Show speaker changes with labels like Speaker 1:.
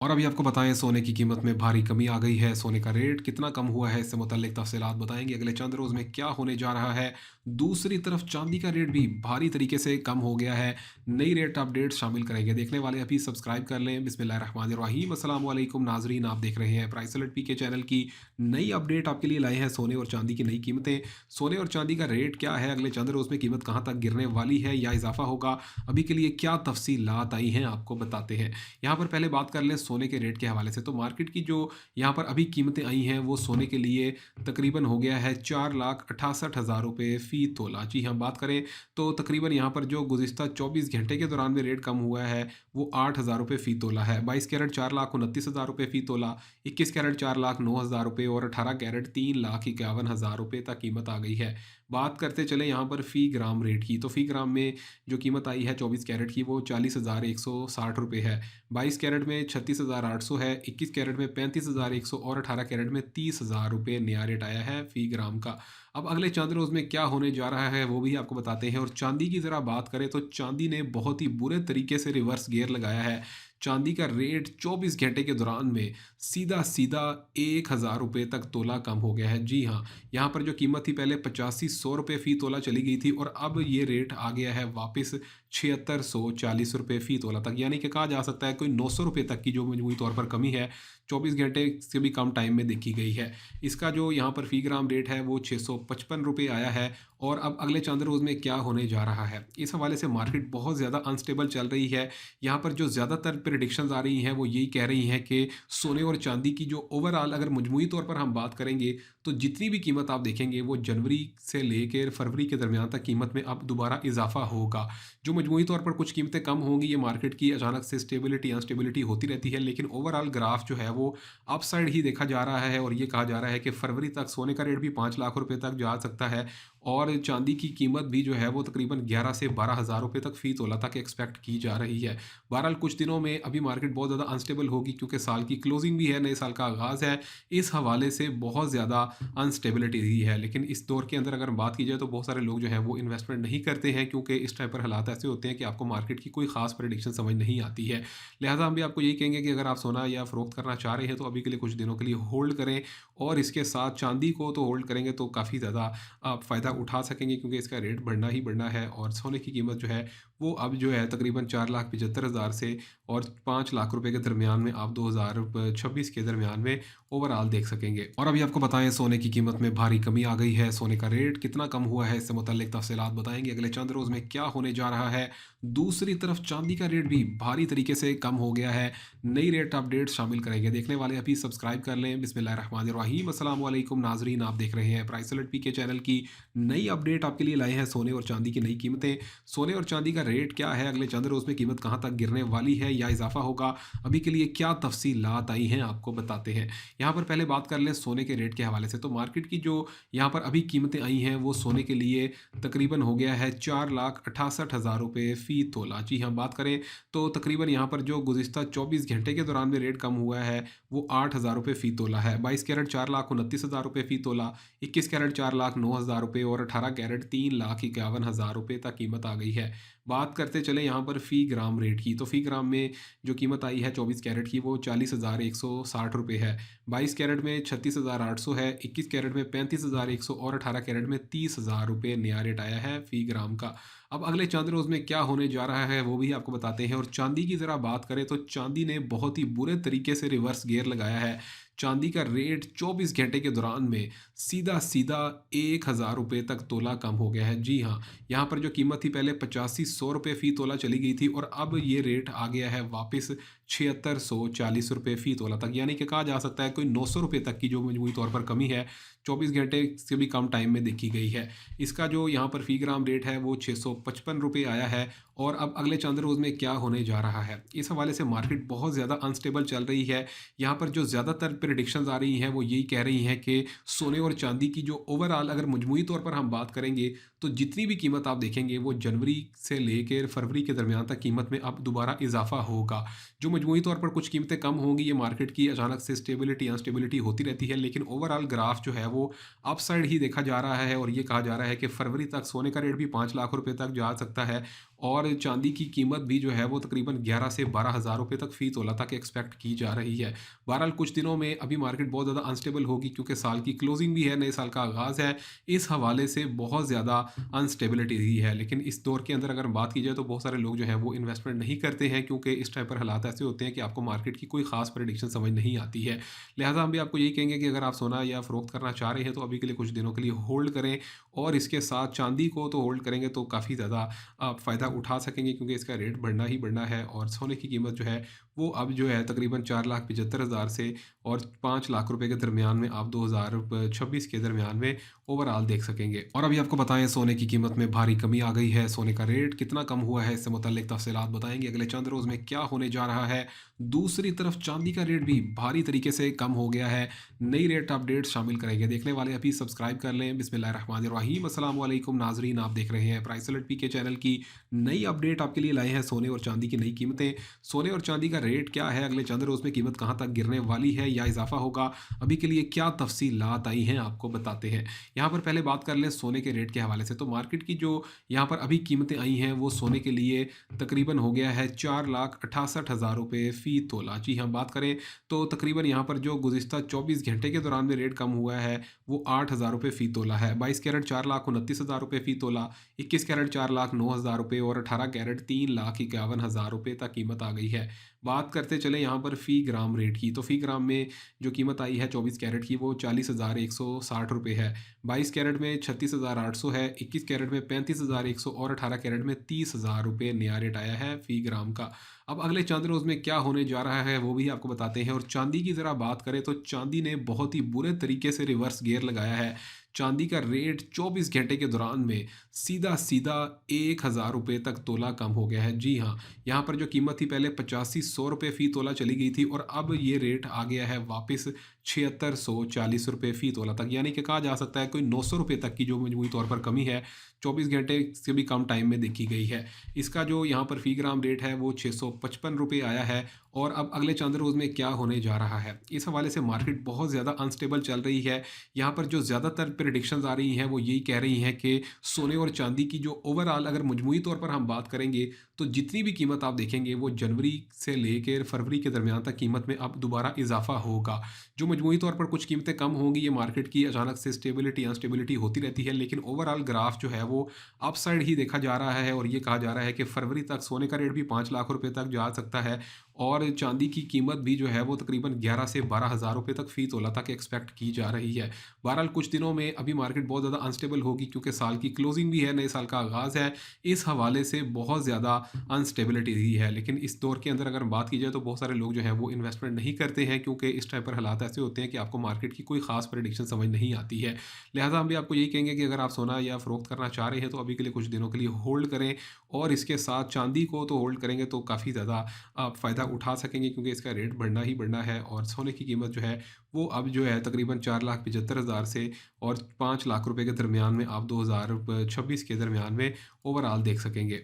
Speaker 1: और अभी आपको बताएं सोने की कीमत में भारी कमी आ गई है। सोने का रेट कितना कम हुआ है, इससे मुतल्लिक तफसीलात बताएंगे अगले चंद रोज़ में क्या होने जा रहा है। दूसरी तरफ चांदी का रेट भी भारी तरीके से कम हो गया है। नई रेट अपडेट शामिल करेंगे। देखने वाले अभी सब्सक्राइब कर लें। बिस्मिल्लाहिर्रहमानिर्रहीम, अस्सलाम वालेकुम नाजरीन, आप देख रहे हैं प्राइस अलर्ट पी के चैनल की नई अपडेट आपके लिए लाए हैं। सोने और चांदी की नई कीमतें, सोने और चांदी का रेट क्या है, अगले चंद रोज़ में कीमत कहाँ तक गिरने वाली है या इजाफा होगा, अभी के लिए क्या तफसीलात आई हैं आपको बताते हैं। यहाँ पर पहले बात कर लें सोने के रेट के हवाले से, तो मार्केट की जो यहाँ पर अभी कीमतें आई हैं वो सोने के लिए तकरीबन हो गया है 4,68,000 रुपये फ़ी तोला। जी हाँ, बात करें तो तकरीबन यहाँ पर जो गुज़िश्ता 24 घंटे के दौरान में रेट कम हुआ है वो 8,000 रुपये फ़ी तोला है। 22 कैरेट 4,29,000 रुपये फ़ी तोला, 21 कैरेट 4,09,000 रुपये और 18 कैरेट 3,51,000 रुपये तक कीमत आ गई है। बात करते चले यहाँ पर फ़ी ग्राम रेट की, तो फ़ी ग्राम में जो कीमत आई है 24 कैरेट की वो 40,160 रुपये है। 22 कैरेट में 36,800 है, 21 कैरेट में 35,100 और 18 कैरेट में 30,000 रुपये नया रेट आया है फ़ी ग्राम का। अब अगले चंद रोज़ में क्या होने जा रहा है वो भी आपको बताते हैं। और चांदी की ज़रा बात करें तो चांदी ने बहुत ही बुरे तरीके से रिवर्स गियर लगाया है। चांदी का रेट 24 घंटे के दौरान में सीधा-सीधा 1,000 रुपये तक तोला कम हो गया है। जी हाँ, यहाँ पर जो कीमत थी पहले 85-100 रुपये फ़ी तोला चली गई थी और अब ये रेट आ गया है वापस 7640 रुपये फ़ी तोला तक। यानी कि कहा जा सकता है कोई 900 रुपये तक की जो मजमूई तौर पर कमी है 24 घंटे से भी कम टाइम में देखी गई है। इसका जो यहाँ पर फ़ी ग्राम रेट है वो 655 रुपये आया है। और अब अगले चंद रोज़ में क्या होने जा रहा है, इस हवाले से मार्केट बहुत ज़्यादा अनस्टेबल चल रही है। यहाँ पर जो ज़्यादातर प्रेडिक्शंस आ रही हैं वो यही कह रही हैं कि सोने और चांदी की जो ओवरऑल अगर मजमूई तौर पर हम बात करेंगे तो जितनी भी कीमत आप देखेंगे वो जनवरी से लेकर फरवरी के दरमियान तक कीमत में अब दोबारा इजाफा होगा। जो मजमूई तौर पर कुछ कीमतें कम होंगी, ये मार्केट की अचानक से स्टेबिलिटी अनस्टेबिलिटी होती रहती है, लेकिन ओवरऑल ग्राफ जो है वो अपसाइड ही देखा जा रहा है। और ये कहा जा रहा है कि फरवरी तक सोने का रेट भी 5 लाख रुपए तक जा सकता है और चांदी की कीमत भी जो है वो तकरीबन 11 से 12,000 रुपये तक फ़ी तोला तक एक्सपेक्ट की जा रही है। बहरहाल कुछ दिनों में अभी मार्केट बहुत ज़्यादा अनस्टेबल होगी क्योंकि साल की क्लोजिंग भी है, नए साल का आगाज़ है। इस हवाले से बहुत ज़्यादा अनस्टेबिलिटी रही है। लेकिन इस दौर के अंदर अगर बात की जाए तो बहुत सारे लोग जो हैं वो इन्वेस्टमेंट नहीं करते हैं क्योंकि इस टाइम पर हालात ऐसे होते हैं कि आपको मार्केट की कोई ख़ास प्रेडिक्शन समझ नहीं आती है। लिहाजा हम भी आपको यही कहेंगे कि अगर आप सोना या फ़रोख्त करना चाह रहे हैं तो अभी के लिए कुछ दिनों के लिए होल्ड करें। और इसके साथ चांदी को तो होल्ड करेंगे तो काफ़ी ज़्यादा आप फ़ायदा उठा सकेंगे क्योंकि इसका रेट बढ़ना ही बढ़ना है। और सोने की कीमत जो है वो अब जो है तकरीबन 4,75,000 से और 5 लाख रुपए के दरमियान में आप 2026 के दरमियान में ओवरऑल देख सकेंगे। और अभी आपको बताएं सोने की कीमत में भारी कमी आ गई है। सोने का रेट कितना कम हुआ है, इससे मुतल्लिक तफसीलात बताएंगे अगले चंद रोज़ में क्या होने जा रहा है। दूसरी तरफ चांदी का रेट भी भारी तरीके से कम हो गया है। नई रेट अपडेट शामिल करेंगे। देखने वाले अभी सब्सक्राइब कर लें। बिस्मिल्लाहिर्रहमानिर्रहीम, अस्सलाम वालेकुम नाजरीन, आप देख रहे हैं प्राइस अलर्ट पी के चैनल की नई अपडेट आपके लिए लाए हैं। सोने और चांदी की नई कीमतें, सोने और चांदी का रेट क्या है, अगले चंद रोज़ में कीमत कहाँ तक गिरने वाली है या इजाफा होगा, अभी के लिए क्या तफसीलात आई हैं आपको बताते हैं। यहाँ पर पहले बात कर लें सोने के रेट के हवाले से, तो मार्केट की जो यहाँ पर अभी कीमतें आई हैं वो सोने के लिए तकरीबन हो गया है 4,68,000 रुपये फ़ी तोला। जी हाँ, बात करें तो तकरीबन यहाँ पर जो गुज़िश्ता 24 घंटे के दौरान में रेट कम हुआ है वो 8,000 रुपये फ़ी तोला है। 22 कैरेट 4,29,000 रुपये फ़ी तोला, 21 कैरेट 4,09,000 रुपये और 18 कैरेट 3,51,000 रुपये तक कीमत आ गई है। बात करते चले यहाँ पर फ़ी ग्राम रेट की, तो फ़ी ग्राम में जो कीमत आई है 24 कैरेट की वो 40,160 रुपये है। 22 कैरेट में 36,800 है, 21 कैरेट में 35,100 और 18 कैरेट में 30,000 रुपये नया रेट आया है फ़ी ग्राम का। अब अगले चंद रोज़ में क्या होने जा रहा है वो भी आपको बताते हैं। और चांदी की ज़रा बात करें तो चांदी ने बहुत ही बुरे तरीके से रिवर्स गियर लगाया है। चांदी का रेट 24 घंटे के दौरान में सीधा-सीधा 1,000 रुपये तक तोला कम हो गया है। जी हाँ, यहाँ पर जो कीमत थी पहले 85-100 रुपये फ़ी तोला चली गई थी और अब ये रेट आ गया है वापस 7640 रुपये फ़ी तोला तक। यानी कि कहा जा सकता है कोई 900 रुपये तक की जो मजमूई तौर पर कमी है 24 घंटे से भी कम टाइम में देखी गई है। इसका जो यहाँ पर फ़ी ग्राम रेट है वो 655 रुपये आया है। और अब अगले चंद रोज़ में क्या होने जा रहा है, इस हवाले से मार्केट बहुत ज़्यादा अनस्टेबल चल रही है। यहाँ पर जो ज़्यादातर प्रेडिक्शंस आ रही हैं वो यही कह रही हैं कि सोने और चांदी की जो ओवरऑल अगर मजमूई तौर पर हम बात करेंगे तो जितनी भी कीमत आप देखेंगे वो जनवरी से लेकर फरवरी के दरमियान तक कीमत में अब दोबारा इजाफा होगा। जो मजमूई तौर पर कुछ कीमतें कम होंगी, ये मार्केट की अचानक से स्टेबिलिटी अनस्टेबिलिटी होती रहती है, लेकिन ओवरऑल ग्राफ जो है वो अपसाइड ही देखा जा रहा है। और ये कहा जा रहा है कि फरवरी तक सोने का रेट भी 5 लाख रुपए तक जा सकता है और चांदी की कीमत भी जो है वो तकरीबन 11 से 12 हज़ार रुपए तक फ़ी तोला तक एक्सपेक्ट की जा रही है। बहरहाल कुछ दिनों में अभी मार्केट बहुत ज़्यादा अनस्टेबल होगी क्योंकि साल की क्लोजिंग भी है, नए साल का आगाज़ है। इस हवाले से बहुत ज़्यादा अनस्टेबिलिटी रही है। लेकिन इस दौर के अंदर अगर बात की जाए तो बहुत सारे लोग जो हैं वो इन्वेस्टमेंट नहीं करते हैं क्योंकि इस टाइम पर हालात ऐसे होते हैं कि आपको मार्केट की कोई ख़ास प्रेडिक्शन समझ नहीं आती है। लिहाजा हम भी आपको यही कहेंगे कि अगर आप सोना या फ़रोख्त करना चाह रहे हैं तो अभी के लिए कुछ दिनों के लिए होल्ड करें और इसके साथ चांदी को तो होल्ड करेंगे तो काफ़ी ज़्यादा आप फ़ायदा उठा सकेंगे क्योंकि इसका रेट बढ़ना ही बढ़ना है और सोने की कीमत जो है वो अब जो है तकरीबन 4,75,000 से और 5 लाख रुपए के दरमियान में आप 2026 के दरमियान में ओवरऑल देख सकेंगे। और अभी आपको बताएं सोने की कीमत में भारी कमी आ गई है, सोने का रेट कितना कम हुआ है, इससे मुतल्लिक तफसीलात बताएंगे अगले चंद रोज़ में क्या होने जा रहा है। दूसरी तरफ चांदी का रेट भी भारी तरीके से कम हो गया है। नई रेट अपडेट शामिल करेंगे, देखने वाले अभी सब्सक्राइब कर लें। बिस्मिल्लाहिर्रहमानिर्रहीम, अस्सलाम वालेकुम नाजरीन, आप देख रहे हैं प्राइस अलर्ट पीके चैनल की नई अपडेट आपके लिए लाए हैं सोने और चांदी की नई कीमतें। सोने और चांदी का रेट क्या है, अगले चंद रोज़ में कीमत कहाँ तक गिरने वाली है या इजाफा होगा, अभी के लिए क्या तफसीलात आई हैं आपको बताते हैं। यहाँ पर पहले बात कर लें सोने के रेट के हवाले से, तो मार्केट की जो यहाँ पर अभी कीमतें आई हैं वो सोने के लिए तकरीबन हो गया है 4,68,000 रुपये फ़ी तोला। जी हाँ, बात करें तो तकरीबन यहाँ पर जो गुज़िश्ता 24 घंटे के दौरान में रेट कम हुआ है वो 8,000 रुपये फ़ी तोला है। 22 कैरेट 4,29,000 रुपये फ़ी तोला, 21 कैरेट 4,09,000 रुपये और 18 कैरेट 3,51,000 रुपये तक कीमत आ गई है। बात करते चले यहाँ पर फ़ी ग्राम रेट की, तो फ़ी ग्राम में जो कीमत आई है 24 कैरेट की वो 40,160 रुपये है। 22 कैरेट में 36,800 है, 21 कैरेट में 35,100 और 18 कैरेट में 30,000 रुपये नया रेट आया है फ़ी ग्राम का। अब अगले चंद रोज़ में क्या होने जा रहा है वो भी आपको बताते हैं। और चांदी की ज़रा बात करें तो चांदी ने बहुत ही बुरे तरीके से रिवर्स गियर लगाया है। चांदी का रेट 24 घंटे के दौरान में सीधा-सीधा 1,000 रुपये तक तोला कम हो गया है। जी हाँ, यहाँ पर जो कीमत थी पहले 85-100 रुपये फ़ी तोला चली गई थी और अब ये रेट आ गया है वापस 7640 रुपये फ़ी तोला तक। यानी कि कहा जा सकता है कोई 900 रुपये तक की जो मजमूई तौर पर कमी है 24 घंटे से भी कम टाइम में देखी गई है। इसका जो यहाँ पर फ़ी ग्राम रेट है वो 655 रुपये आया है। और अब अगले चंद रोज़ में क्या होने जा रहा है, इस हवाले से मार्केट बहुत ज़्यादा अनस्टेबल चल रही है। यहाँ पर जो ज़्यादातर प्रेडिक्शंस आ रही हैं वो यही कह रही हैं कि सोने और चांदी की जो ओवरऑल अगर मजमूई तौर पर हम बात करेंगे तो जितनी भी कीमत आप देखेंगे वो जनवरी से लेकर फरवरी के दरमियान तक कीमत में अब दोबारा इजाफा होगा। जो मजमूई तौर पर कुछ कीमतें कम होंगी, ये मार्केट की अचानक से स्टेबिलिटी अनस्टेबिलिटी होती रहती है, लेकिन ओवरऑल ग्राफ जो है वो अपसाइड ही देखा जा रहा है। और ये कहा जा रहा है कि फरवरी तक सोने का रेट भी 5 लाख रुपए तक जा सकता है और चांदी की कीमत भी जो है वो तकरीबन 11 से 12 हज़ार रुपये तक फ़ी तोला तक एक्सपेक्ट की जा रही है। बहरहाल कुछ दिनों में अभी मार्केट बहुत ज़्यादा अनस्टेबल होगी क्योंकि साल की क्लोजिंग भी है, नए साल का आगाज़ है। इस हवाले से बहुत ज़्यादा अनस्टेबिलिटी रही है। लेकिन इस दौर के अंदर अगर बात की जाए तो बहुत सारे लोग जो हैं वो इन्वेस्टमेंट नहीं करते हैं क्योंकि इस टाइम पर हालात ऐसे होते हैं कि आपको मार्केट की कोई ख़ास प्रेडिक्शन समझ नहीं आती है। लिहाजा हम भी आपको यही कहेंगे कि अगर आप सोना या फ़रोख्त करना चाह रहे हैं तो अभी के लिए कुछ दिनों के लिए होल्ड करें और इसके साथ चांदी को तो होल्ड करेंगे तो काफ़ी ज़्यादा आप फ़ायदा उठा सकेंगे क्योंकि इसका रेट बढ़ना ही बढ़ना है। और सोने की कीमत जो है वो अब जो है तकरीबन 4,75,000 से और 5 लाख रुपए के दरमियान में आप 2026 के दरमियान में ओवरऑल देख सकेंगे।